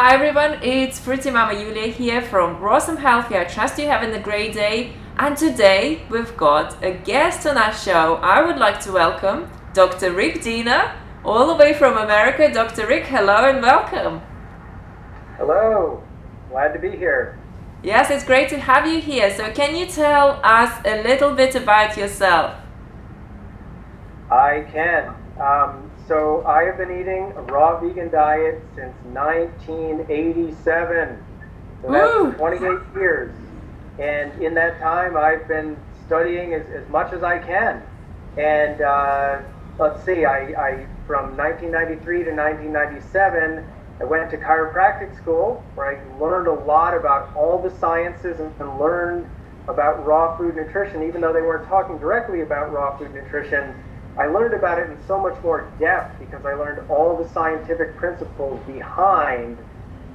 Hi everyone, it's Pretty Mama Julia here from Awesome Healthy. I trust you're having a great day. And today we've got a guest on our show. I would like to welcome Dr. Rick Dina, all the way from America. Dr. Rick, hello and welcome. Hello, glad to be here. Yes, it's great to have you here. So can you tell us a little bit about yourself? I can. So I have been eating a raw vegan diet since 1987. So that's 28 years. And in that time, I've been studying as much as I can. And let's see, I from 1993 to 1997, I went to chiropractic school where I learned a lot about all the sciences and learned about raw food nutrition. Even though they weren't talking directly about raw food nutrition, I learned about it in so much more depth because I learned all the scientific principles behind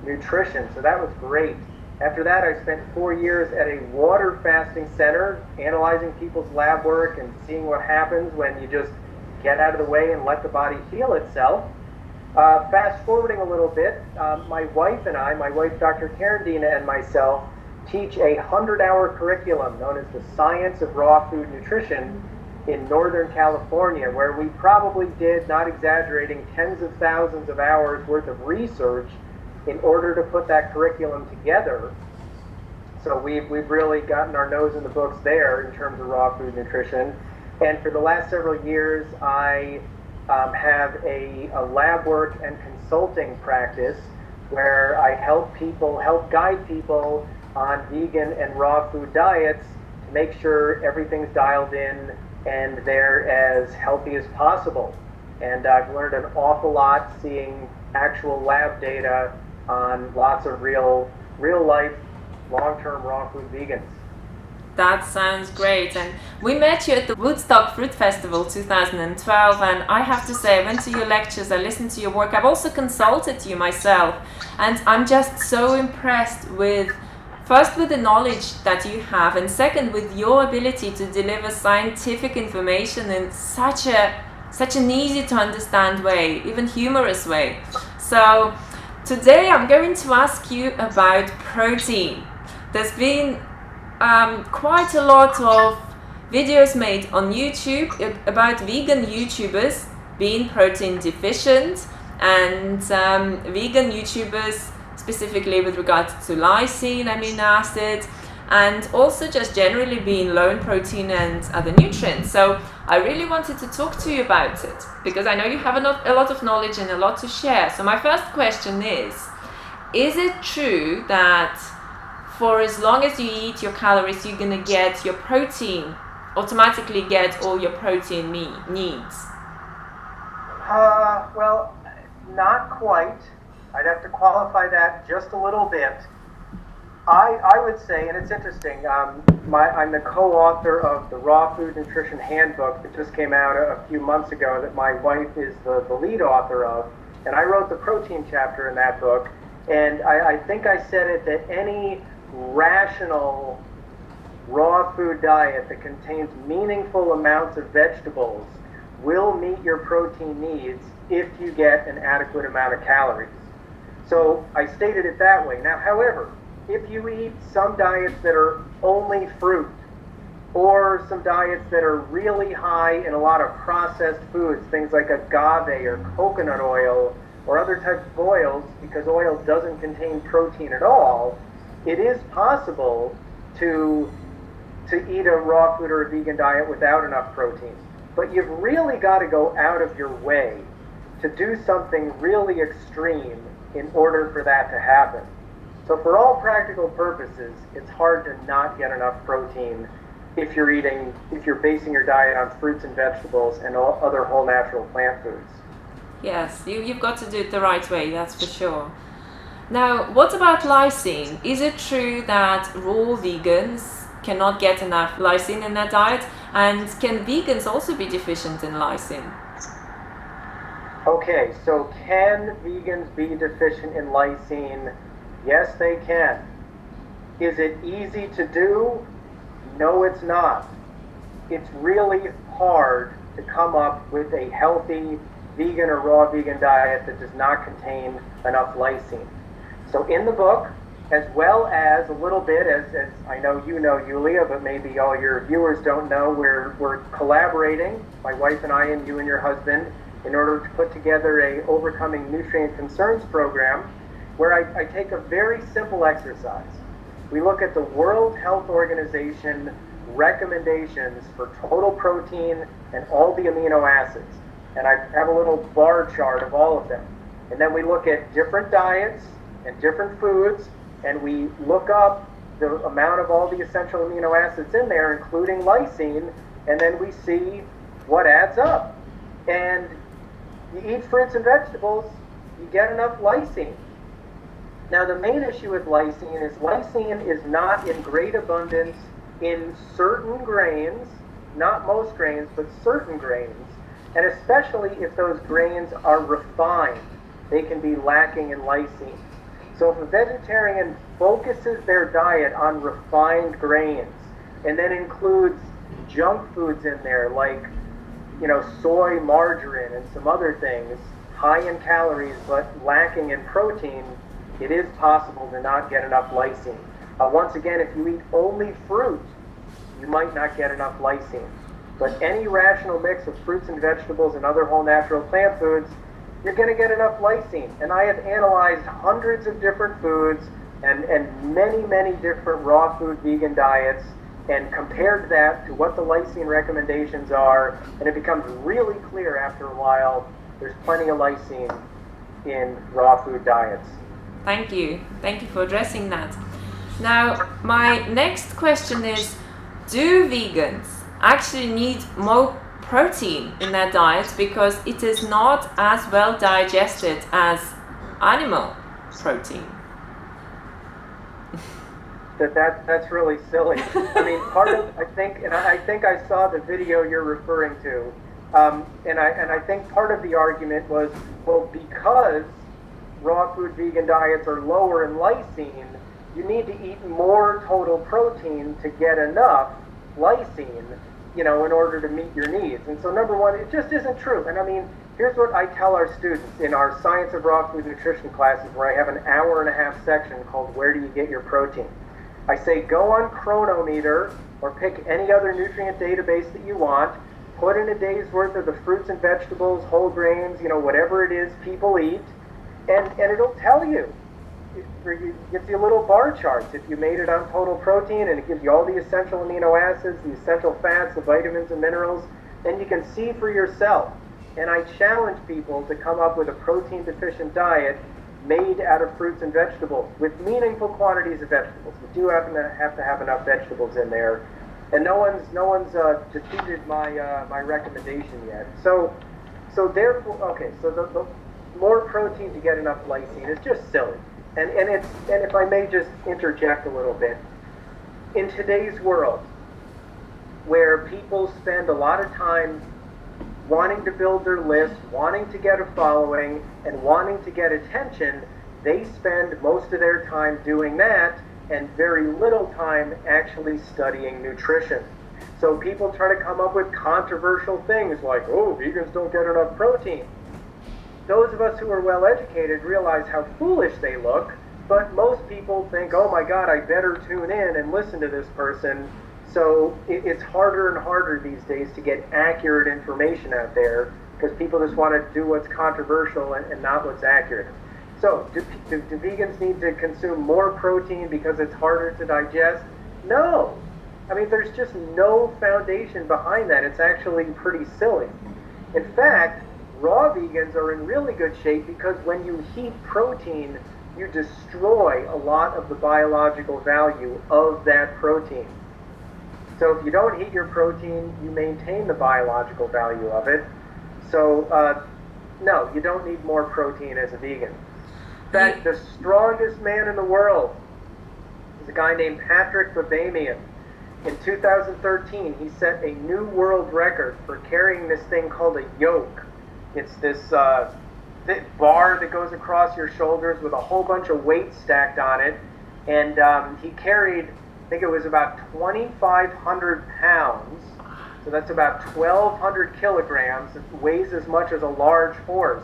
nutrition. So that was great. After that, I spent 4 years at a water fasting center analyzing people's lab work and seeing what happens when you just get out of the way and let the body heal itself. Fast forwarding a little bit, my wife Dr. Dina, and myself teach a 100-hour curriculum known as the Science of Raw Food Nutrition in Northern California, where we probably did, not exaggerating, tens of thousands of hours worth of research in order to put that curriculum together. So we've really gotten our nose in the books there in terms of raw food nutrition. And for the last several years, I have a lab work and consulting practice where I help guide people on vegan and raw food diets to make sure everything's dialed in and they're as healthy as possible. And I've learned an awful lot seeing actual lab data on lots of real life, long-term raw food vegans. That sounds great. And we met you at the Woodstock Fruit Festival 2012, and I have to say I went to your lectures, I listened to your work, I've also consulted you myself, and I'm just so impressed with first with the knowledge that you have, and second with your ability to deliver scientific information in such an easy to understand way, even humorous way. So today I'm going to ask you about protein. There's been quite a lot of videos made on YouTube about vegan YouTubers being protein deficient, and vegan YouTubers specifically with regards to lysine, amino acid, and also just generally being low in protein and other nutrients. So I really wanted to talk to you about it because I know you have a lot of knowledge and a lot to share. So my first question is it true that for as long as you eat your calories, you're gonna get your protein, automatically get all your protein needs? Well, not quite. I'd have to qualify that just a little bit. I would say, and it's interesting, I'm the co-author of the Raw Food Nutrition Handbook that just came out a few months ago that my wife is the lead author of, and I wrote the protein chapter in that book, and I think I said it that any rational raw food diet that contains meaningful amounts of vegetables will meet your protein needs if you get an adequate amount of calories. So I stated it that way. Now, however, if you eat some diets that are only fruit, or some diets that are really high in a lot of processed foods, things like agave or coconut oil or other types of oils, because oil doesn't contain protein at all, it is possible to eat a raw food or a vegan diet without enough protein. But you've really got to go out of your way to do something really extreme in order for that to happen. So for all practical purposes, it's hard to not get enough protein if you're basing your diet on fruits and vegetables and all other whole natural plant foods. Yes, you've got to do it the right way, that's for sure. Now, what about lysine? Is it true that raw vegans cannot get enough lysine in their diet? And can vegans also be deficient in lysine? Okay, so can vegans be deficient in lysine? Yes, they can. Is it easy to do? No, it's not. It's really hard to come up with a healthy vegan or raw vegan diet that does not contain enough lysine. So in the book, as well as a little bit, as I know you know, Yulia, but maybe all your viewers don't know, we're collaborating, my wife and I and you and your husband, in order to put together a Overcoming Nutrient Concerns program where I take a very simple exercise. We look at the World Health Organization recommendations for total protein and all the amino acids. And I have a little bar chart of all of them. And then we look at different diets and different foods, and we look up the amount of all the essential amino acids in there, including lysine, and then we see what adds up. And you eat fruits and vegetables, you get enough lysine. Now the main issue with lysine is not in great abundance in certain grains, not most grains, but certain grains, and especially if those grains are refined, they can be lacking in lysine. So if a vegetarian focuses their diet on refined grains and then includes junk foods in there like, soy, margarine, and some other things, high in calories but lacking in protein, it is possible to not get enough lysine. Once again, if you eat only fruit, you might not get enough lysine. But any rational mix of fruits and vegetables and other whole natural plant foods, you're going to get enough lysine. And I have analyzed hundreds of different foods and many different raw food vegan diets and compared that to what the lysine recommendations are, and it becomes really clear after a while there's plenty of lysine in raw food diets. Thank you. Thank you for addressing that. Now, my next question is, do vegans actually need more protein in their diet because it is not as well digested as animal protein? That's really silly. I mean, I think I saw the video you're referring to, and I think part of the argument was, well, because raw food vegan diets are lower in lysine, you need to eat more total protein to get enough lysine, in order to meet your needs. And so number one, it just isn't true. And I mean, here's what I tell our students in our Science of Raw Food Nutrition classes, where I have an hour-and-a-half section called Where Do You Get Your Protein? I say go on Chronometer or pick any other nutrient database that you want, put in a day's worth of the fruits and vegetables, whole grains, whatever it is people eat, and it'll tell you. It gives you little bar charts if you made it on total protein, and it gives you all the essential amino acids, the essential fats, the vitamins and minerals, and you can see for yourself. And I challenge people to come up with a protein deficient diet made out of fruits and vegetables with meaningful quantities of vegetables. We do have to have enough vegetables in there, and no one's defeated my recommendation yet. So therefore, okay, so the more protein to get enough lysine is just silly. And if I may just interject a little bit, in today's world, where people spend a lot of time wanting to build their list, wanting to get a following, and wanting to get attention, they spend most of their time doing that and very little time actually studying nutrition. So people try to come up with controversial things like, oh, vegans don't get enough protein. Those of us who are well educated realize how foolish they look, but most people think, oh my God, I better tune in and listen to this person. So it's harder and harder these days to get accurate information out there because people just want to do what's controversial and not what's accurate. So do vegans need to consume more protein because it's harder to digest? No. I mean, there's just no foundation behind that. It's actually pretty silly. In fact, raw vegans are in really good shape because when you heat protein, you destroy a lot of the biological value of that protein. So if you don't heat your protein, you maintain the biological value of it. So no, you don't need more protein as a vegan. In fact, the strongest man in the world is a guy named Patrick Babamian. In 2013, he set a new world record for carrying this thing called a yoke. It's this thick bar that goes across your shoulders with a whole bunch of weight stacked on it. And he carried, I think it was about 2,500 pounds. So that's about 1,200 kilograms. It weighs as much as a large horse.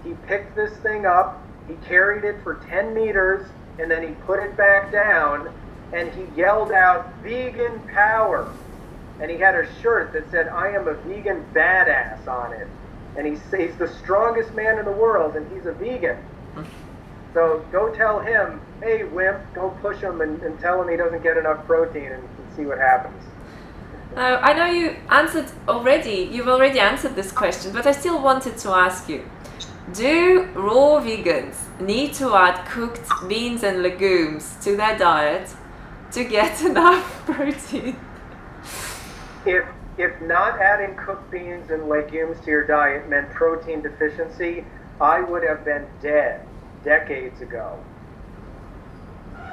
He picked this thing up He carried it for 10 meters, and then he put it back down, and he yelled out, "Vegan power!" And he had a shirt that said, "I am a vegan badass" on it. And he's the strongest man in the world, and he's a vegan. So go tell him, "Hey, wimp, go push him and tell him he doesn't get enough protein and see what happens." I know you've already answered this question, but I still wanted to ask you, do raw vegans need to add cooked beans and legumes to their diet to get enough protein? If not adding cooked beans and legumes to your diet meant protein deficiency, I would have been dead decades ago.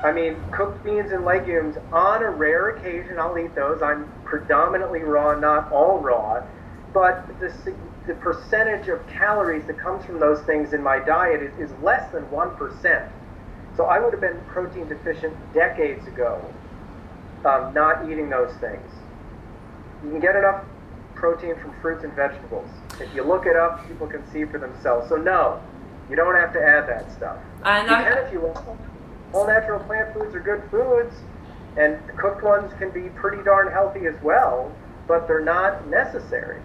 I mean, cooked beans and legumes, on a rare occasion, I'll eat those. I'm predominantly raw, not all raw. But the percentage of calories that comes from those things in my diet is less than 1%. So I would have been protein deficient decades ago, not eating those things. You can get enough protein from fruits and vegetables. If you look it up, people can see for themselves. So no, you don't have to add that stuff. You can if you want. All natural plant foods are good foods, and cooked ones can be pretty darn healthy as well, but they're not necessary.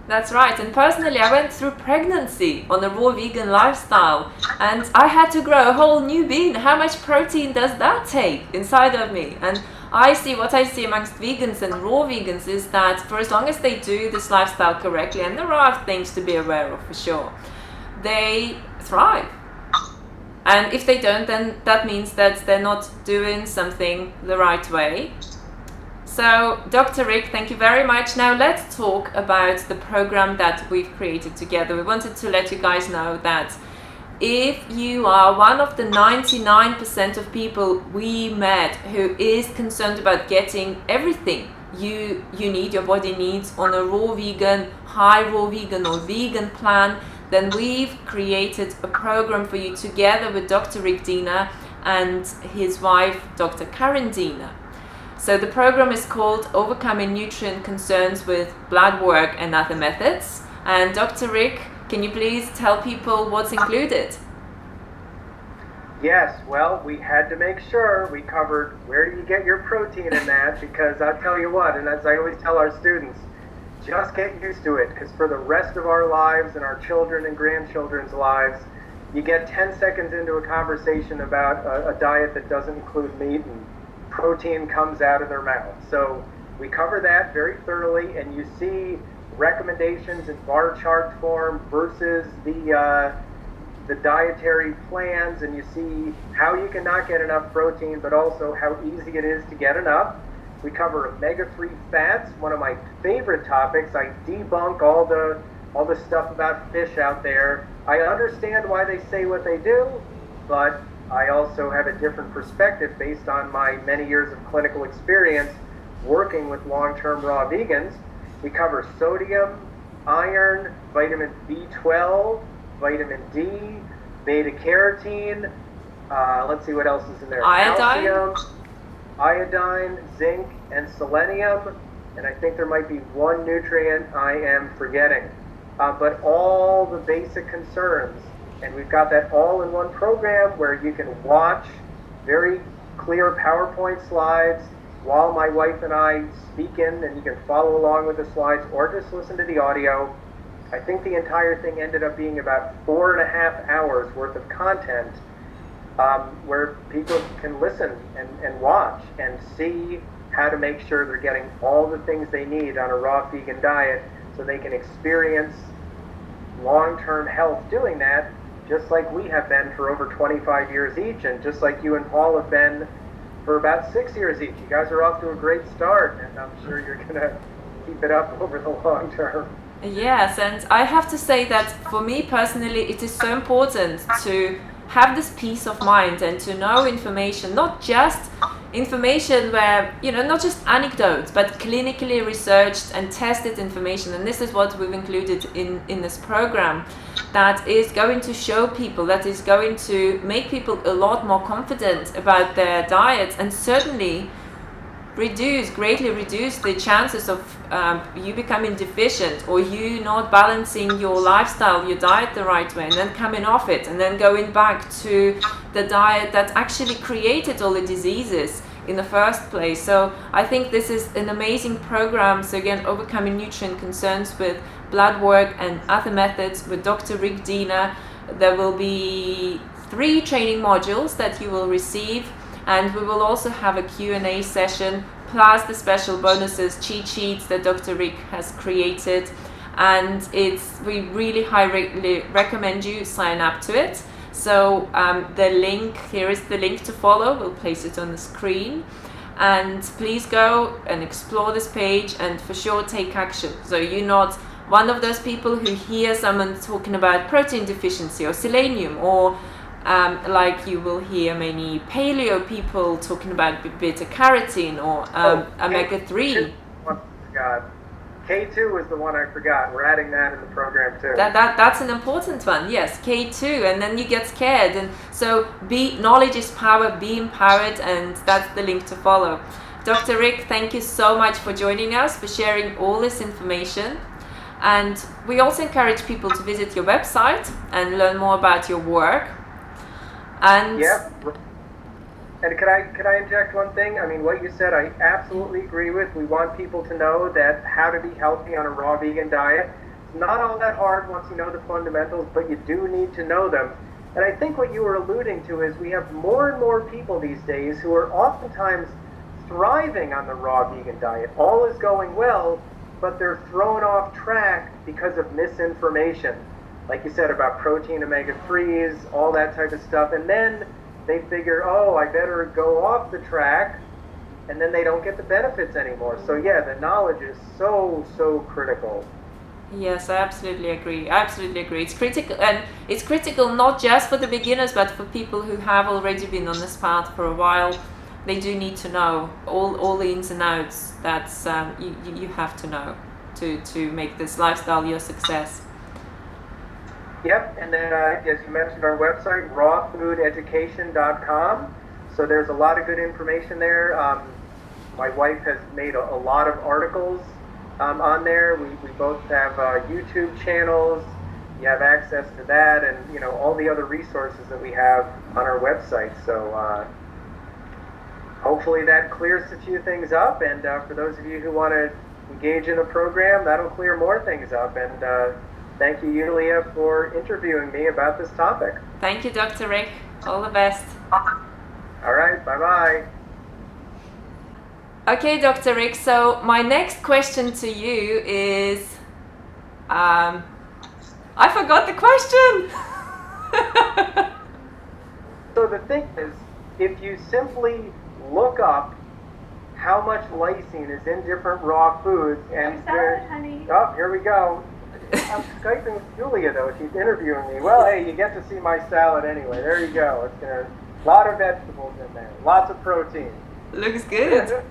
That's right. And personally, I went through pregnancy on a raw vegan lifestyle, and I had to grow a whole new being. How much protein does that take inside of me? And what I see amongst vegans and raw vegans is that for as long as they do this lifestyle correctly, and there are things to be aware of for sure, they thrive. And if they don't, then that means that they're not doing something the right way. So, Dr. Rick, thank you very much. Now let's talk about the program that we've created together. We wanted to let you guys know that if you are one of the 99% of people we met who is concerned about getting everything you need, your body needs on a raw vegan, high raw vegan or vegan plan, then we've created a program for you together with Dr. Rick Dina and his wife, Dr. Karen Dina. So the program is called Overcoming Nutrient Concerns with Blood Work and Other Methods. And Dr. Rick, can you please tell people what's included? Yes, well, we had to make sure we covered where do you get your protein in that, because I'll tell you what, and as I always tell our students, just get used to it, because for the rest of our lives and our children and grandchildren's lives, you get 10 seconds into a conversation about a diet that doesn't include meat and protein comes out of their mouth. So we cover that very thoroughly, and you see recommendations in bar chart form versus the dietary plans, and you see how you can not get enough protein, but also how easy it is to get enough. We cover omega-3 fats, one of my favorite topics. I debunk all the stuff about fish out there. I understand why they say what they do, but I also have a different perspective based on my many years of clinical experience working with long-term raw vegans. We cover sodium, iron, vitamin B12, vitamin D, beta-carotene, let's see what else is in there. Iodine? Calcium, iodine, zinc, and selenium, and I think there might be one nutrient I am forgetting. But all the basic concerns, and we've got that all in one program where you can watch very clear PowerPoint slides while my wife and I speak in, and you can follow along with the slides or just listen to the audio. I think the entire thing ended up being about 4.5 hours worth of content where people can listen and watch and see how to make sure they're getting all the things they need on a raw vegan diet so they can experience long-term health doing that, just like we have been for over 25 years each, and just like you and Paul have been for about 6 years each. You guys are off to a great start, and I'm sure you're going to keep it up over the long term. Yes, and I have to say that for me personally, it is so important to have this peace of mind and to know information, not just information where, not just anecdotes, but clinically researched and tested information. And this is what we've included in this program that is going to show people, that is going to make people a lot more confident about their diets, and certainly greatly reduce the chances of you becoming deficient, or you not balancing your lifestyle, your diet the right way, and then coming off it and then going back to the diet that actually created all the diseases in the first place. So I think this is an amazing program. So again, overcoming nutrient concerns with blood work and other methods with Dr. Rick Dina. There will be 3 training modules that you will receive, and we will also have a Q&A session, plus the special bonuses, cheat sheets that Dr. Rick has created. And we really highly recommend you sign up to it. So the link, here is the link to follow. We'll place it on the screen. And please go and explore this page and for sure take action. So you're not one of those people who hear someone talking about protein deficiency or selenium, or like you will hear many paleo people talking about beta carotene or omega-3. God. K2 was the one I forgot. We're adding that in the program too. That's an important one. Yes, K2, and then you get scared. And so knowledge is power, be empowered, and that's the link to follow. Dr. Rick, thank you so much for joining us, for sharing all this information. And we also encourage people to visit your website and learn more about your work. And And could I inject one thing? I mean, what you said, I absolutely agree with. We want people to know that how to be healthy on a raw vegan diet. It's not all that hard once you know the fundamentals, but you do need to know them. And I think what you were alluding to is we have more and more people these days who are oftentimes thriving on the raw vegan diet. All is going well, but they're thrown off track because of misinformation. Like you said about protein, omega-3s, all that type of stuff. And then they figure, oh, I better go off the track, and then they don't get the benefits anymore. So yeah, the knowledge is so critical. Yes, I absolutely agree. It's critical, and it's critical not just for the beginners, but for people who have already been on this path for a while. They do need to know all the ins and outs that you have to know to make this lifestyle your success. Yep, and then as you mentioned, our website, rawfoodeducation.com. So there's a lot of good information there. My wife has made a lot of articles on there. We both have YouTube channels. You have access to that, and all the other resources that we have on our website. So hopefully that clears a few things up. And for those of you who want to engage in the program, that'll clear more things up. And thank you, Yulia, for interviewing me about this topic. Thank you, Dr. Rick. All the best. All right, bye-bye. Okay, Dr. Rick, so my next question to you is, I forgot the question. So the thing is, if you simply look up how much lysine is in different raw foods, and here we go. I'm Skyping with Julia, though. She's interviewing me. Well, hey, you get to see my salad anyway. There you go. It's a lot of vegetables in there. Lots of protein. Looks good.